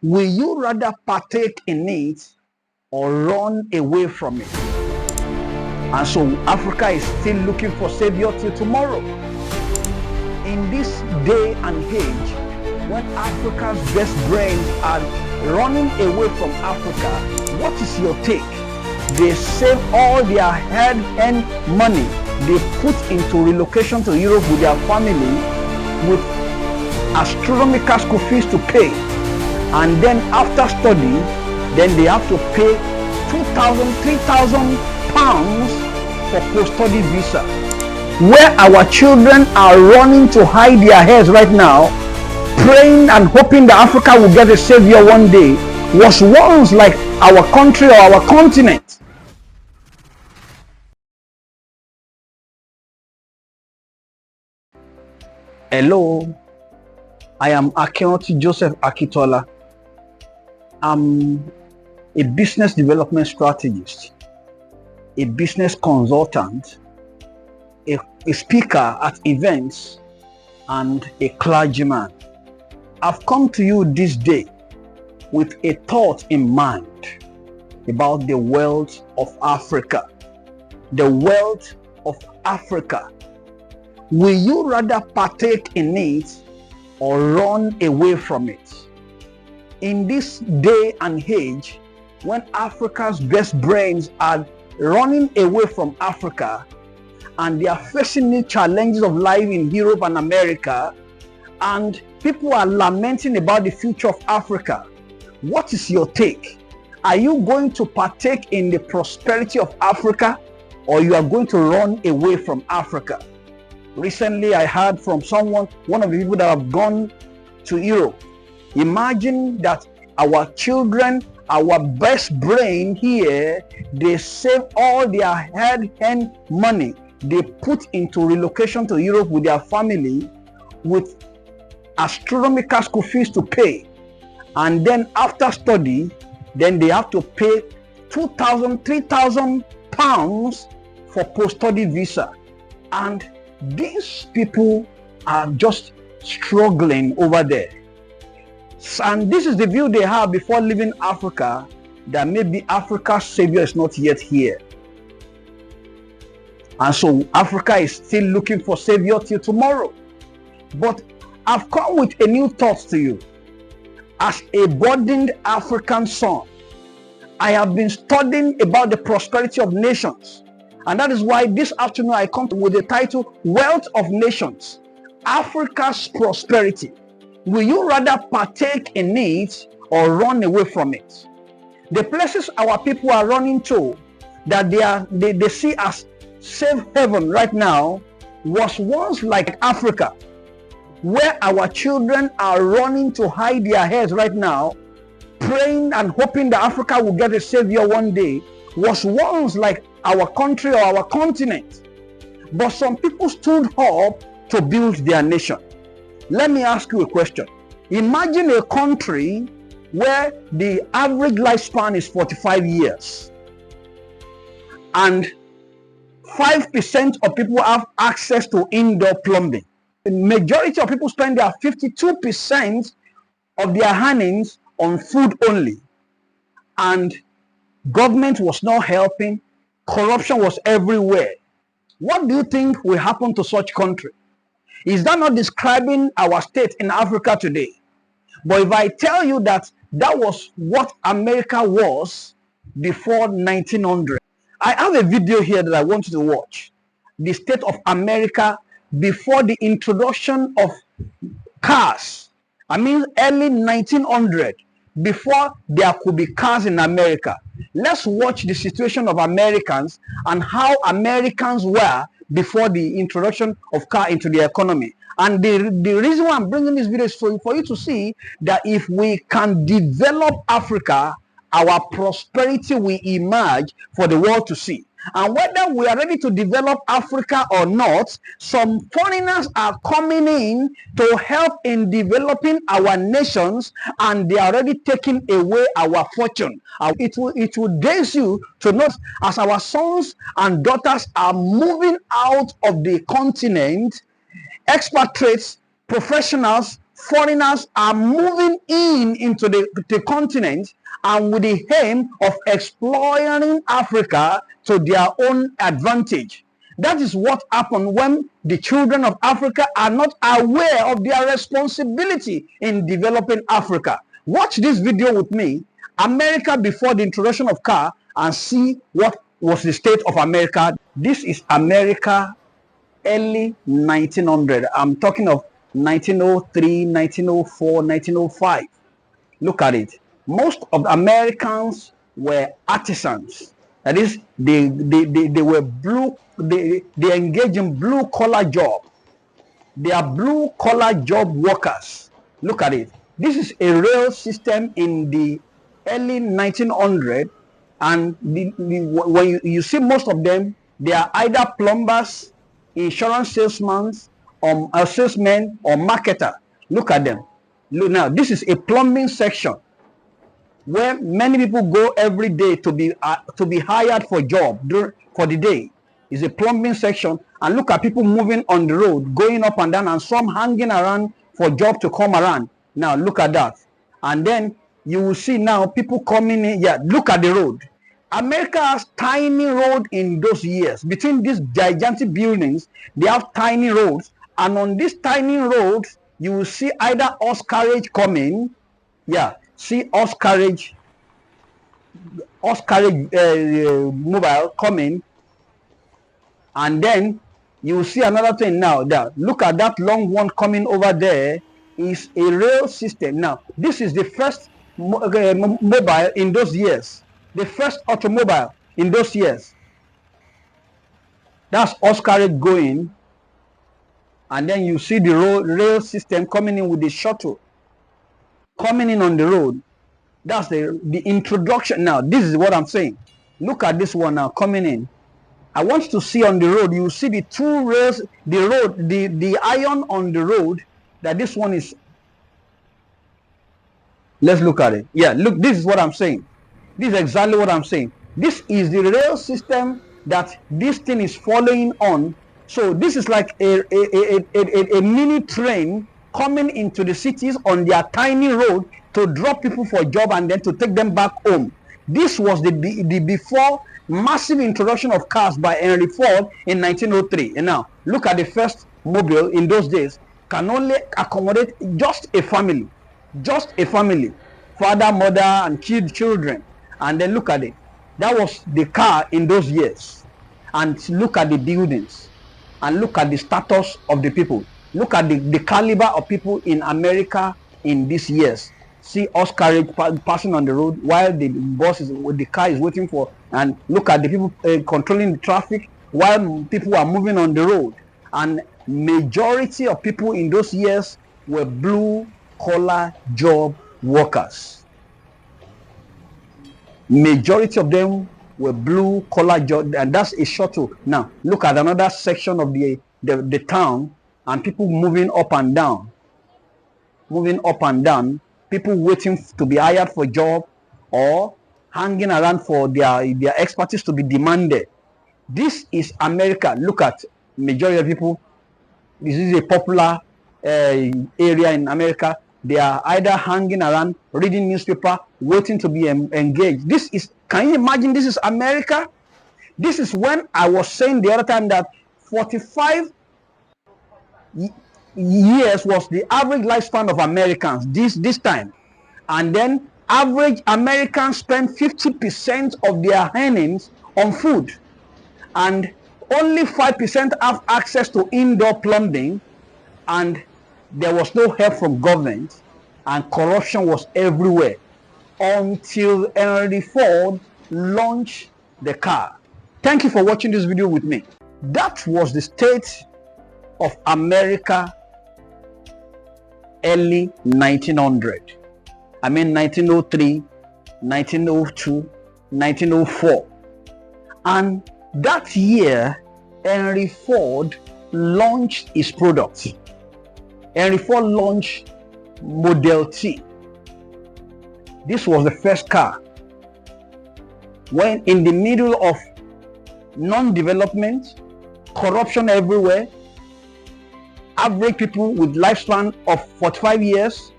Will you rather partake in it or run away from it? And so Africa is still looking for savior till tomorrow. In this day and age, when Africa's best brains are running away from Africa, what is your take? They save all their hard-earned money they put into relocation to Europe with their family, with astronomical school fees to pay, and then after study, then they have to pay 2,000, 3,000 pounds for post-study visa. Where our children are running to hide their heads right now, praying and hoping that Africa will get a savior one day, was once like our country or our continent. Hello, I am Akinoti Joseph Akitola. I'm a business development strategist, a business consultant, a speaker at events, and a clergyman. I've come to you this day with a thought in mind about the wealth of Africa. The wealth of Africa. Will you rather partake in it or run away from it? In this day and age, when Africa's best brains are running away from Africa and they are facing the challenges of life in Europe and America, and people are lamenting about the future of Africa, what is your take? Are you going to partake in the prosperity of Africa, or you are going to run away from Africa? Recently, I heard from one of the people that have gone to Europe. Imagine that our children, our best brain here, they save all their hard-earned money they put into relocation to Europe with their family, with astronomical school fees to pay, and then after study, then they have to pay 2,000, 3,000 pounds for post-study visa. And these people are just struggling over there. And this is the view they have before leaving Africa, that maybe Africa's savior is not yet here. And so Africa is still looking for savior till tomorrow. But I've come with a new thought to you. As a burdened African son, I have been studying about the prosperity of nations. And that is why this afternoon I come with the title, Wealth of Nations, Africa's Prosperity. Will you rather partake in it or run away from it? The places our people are running to, that they see as safe haven right now, was once like Africa. Where our children are running to hide their heads right now, praying and hoping that Africa will get a savior one day, was once like our country or our continent. But some people stood up to build their nation. Let me ask you a question. Imagine a country where the average lifespan is 45 years and 5% of people have access to indoor plumbing. The majority of people spend their 52% of their earnings on food only. And government was not helping. Corruption was everywhere. What do you think will happen to such country? Is that not describing our state in Africa today? But if I tell you that that was what America was before 1900, I have a video here that I want you to watch. The state of America before the introduction of cars. I mean early 1900, before there could be cars in America. Let's watch the situation of Americans and how Americans were before the introduction of car into the economy. And the reason why I'm bringing this video is for you to see that if we can develop Africa, our prosperity will emerge for the world to see. And whether we are ready to develop Africa or not, some foreigners are coming in to help in developing our nations, and they are already taking away our fortune. It will daze you to note, as our sons and daughters are moving out of the continent, expatriates, professionals foreigners are moving into the continent, and with the aim of exploiting Africa to their own advantage. That is what happened when the children of Africa are not aware of their responsibility in developing Africa. Watch this video with me, America before the introduction of car, and see what was the state of America. This is America early 1900. I'm talking of 1903, 1904, 1905. Look at it. Most of the Americans were artisans. That is, they were they engage in blue collar job. They are blue collar job workers. Look at it. This is a rail system in the early 1900, and when you see most of them, they are either plumbers, insurance salesmen, or salesmen, or marketer. Look at them. Look now. This is a plumbing section where many people go every day to be hired for job for the day. Is a plumbing section, and look at people moving on the road, going up and down, and some hanging around for job to come around. Now look at that, and then you will see now people coming in. Yeah, look at the road. America has tiny road in those years. Between these gigantic buildings, they have tiny roads, and on these tiny roads, you will see either horse carriage coming. Yeah, see horse carriage mobile coming, and then you will see another thing now. There, look at that long one coming over there. Is a rail system. Now, this is the first mobile in those years. The first automobile in those years. That's horse carriage going, and then you see the rail system coming in with the shuttle coming in on the road. That's the introduction. Now this is what I'm saying. Look at this one now coming in. I want you to see on the road, you see the two rails, the iron on the road, that this one is. Let's look at it. Yeah, look, this is what I'm saying. This is exactly what I'm saying. This is the rail system that this thing is following on. So this is like a mini train coming into the cities on their tiny road to drop people for a job and then to take them back home. This was the before massive introduction of cars by Henry Ford in 1903. And now look at the first mobile in those days, can only accommodate just a family, father, mother, and children. And then look at it. That was the car in those years. And look at the buildings, and look at the status of the people. Look at the caliber of people in America in these years. See horse carriage passing on the road while the car is waiting for, and look at the people controlling the traffic while people are moving on the road. And majority of people in those years were blue collar job workers. Majority of them were blue collar job, and that's a shuttle. Now look at another section of the town, and people moving up and down, people waiting to be hired for job or hanging around for their expertise to be demanded. This is America. Look at majority of people. This is a popular area in America. They are either hanging around, reading newspaper, waiting to be engaged. This is, can you imagine, this is America? This is when I was saying the other time that 45 years was the average lifespan of Americans this time. And then average Americans spend 50% of their earnings on food. And only 5% have access to indoor plumbing, and there was no help from government, and corruption was everywhere until Henry Ford launched the car. Thank you for watching this video with me. That was the state of America early 1900. I mean 1903, 1902, 1904. And that year, Henry Ford launched his product. Henry Ford launched Model T. This was the first car. When in the middle of non-development, corruption everywhere, average people with lifespan of 45 years,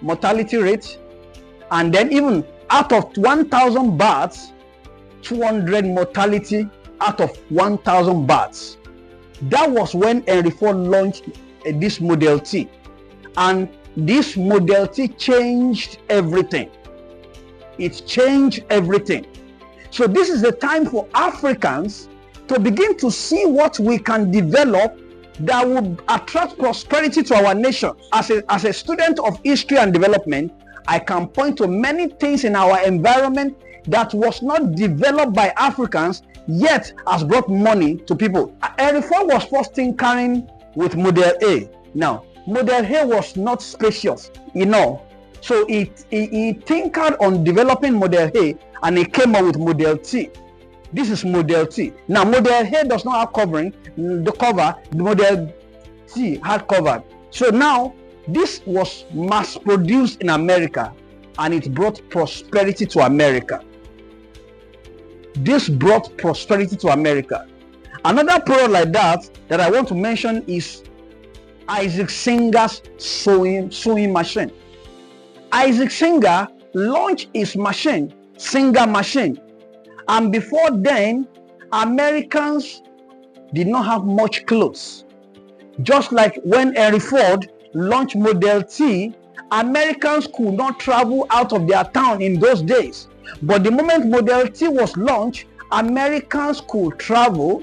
mortality rate, and then even out of 1,000 births, 200 mortality out of 1,000 births. That was when Henry Ford launched this Model T, and this Model T changed everything. It changed everything. So this is the time for Africans to begin to see what we can develop that will attract prosperity to our nation. As a student of history and development, I can point to many things in our environment that was not developed by Africans, yet has brought money to people. Henry Ford was first tinkering with Model A. Now, Model A was not spacious, so he tinkered on developing Model A, and he came up with Model T. This is Model T. Now, Model A does not have covering. The Model T had covered. So now, this was mass produced in America, and it brought prosperity to America. This brought prosperity to America. Another product like that I want to mention is Isaac Singer's sewing machine. Isaac Singer launched his machine, Singer machine, and before then, Americans did not have much clothes. Just like when Henry Ford launched Model T, Americans could not travel out of their town in those days. But the moment Model T was launched, Americans could travel,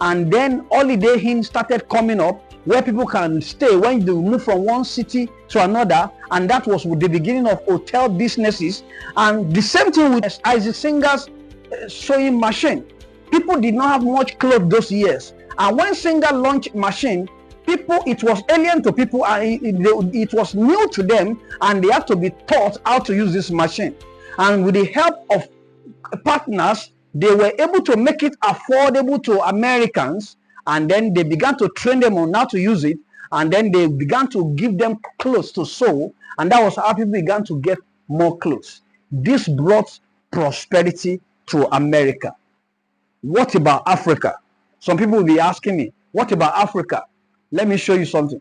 and then holiday inns started coming up where people can stay when they move from one city to another, and that was the beginning of hotel businesses. And the same thing with Isaac Singer's sewing machine. People did not have much clothes those years, and when Singer launched machine, it was alien to people, and it was new to them, and they had to be taught how to use this machine. And with the help of partners, they were able to make it affordable to Americans, and then they began to train them on how to use it, and then they began to give them clothes to sew, and that was how people began to get more clothes. This brought prosperity to America. What about Africa? Some people will be asking me, what about Africa? Let me show you something.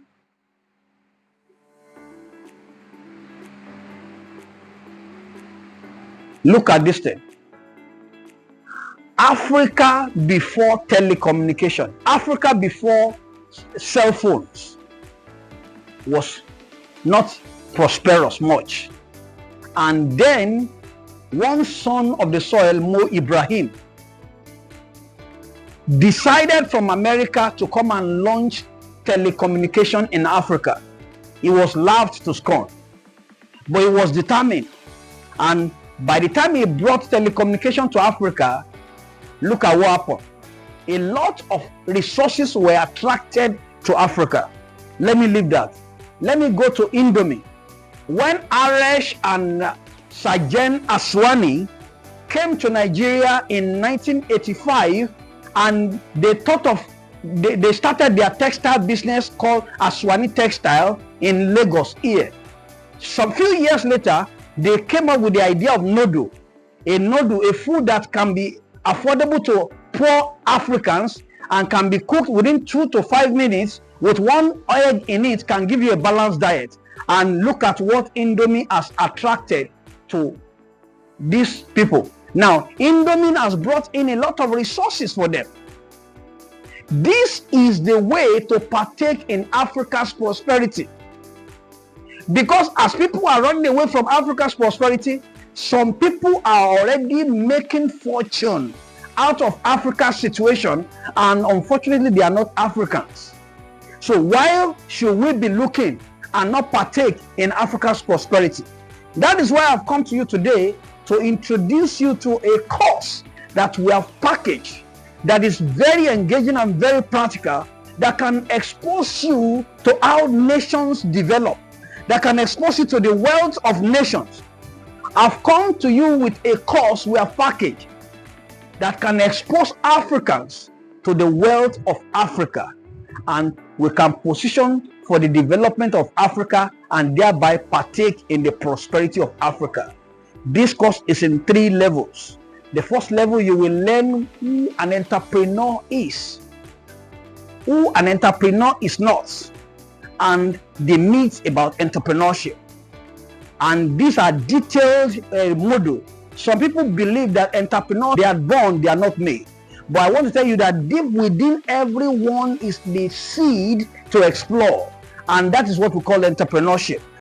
Look at this thing. Africa before telecommunication, Africa before cell phones was not prosperous much. And then one son of the soil, Mo Ibrahim, decided from America to come and launch telecommunication in Africa. He was laughed to scorn, but he was determined. And by the time he brought telecommunication to Africa, look at what happened. A lot of resources were attracted to Africa. Let me leave that. Let me go to Indomie. When Aresh and Sajen Aswani came to Nigeria in 1985, and they started their textile business called Aswani Textile in Lagos here. Some few years later, they came up with the idea of noodle. A food that can be affordable to poor Africans and can be cooked within 2 to 5 minutes with one egg in it, can give you a balanced diet. And look at what Indomie has attracted to these people. Now, Indomie has brought in a lot of resources for them. This is the way to partake in Africa's prosperity. Because as people are running away from Africa's prosperity, some people are already making fortune out of Africa's situation, and unfortunately they are not Africans. So why should we be looking and not partake in Africa's prosperity? That is why I've come to you today to introduce you to a course that we have packaged that is very engaging and very practical, that can expose you to how nations develop, that can expose you to the wealth of nations. I've come to you with a course we have packaged that can expose Africans to the wealth of Africa, and we can position for the development of Africa and thereby partake in the prosperity of Africa. This course is in 3 levels. The first level, you will learn who an entrepreneur is. who an entrepreneur is not, and the myths about entrepreneurship. And these are detailed model. Some people believe that entrepreneurs, they are born, they are not made. But I want to tell you that deep within everyone is the seed to explore. And that is what we call entrepreneurship.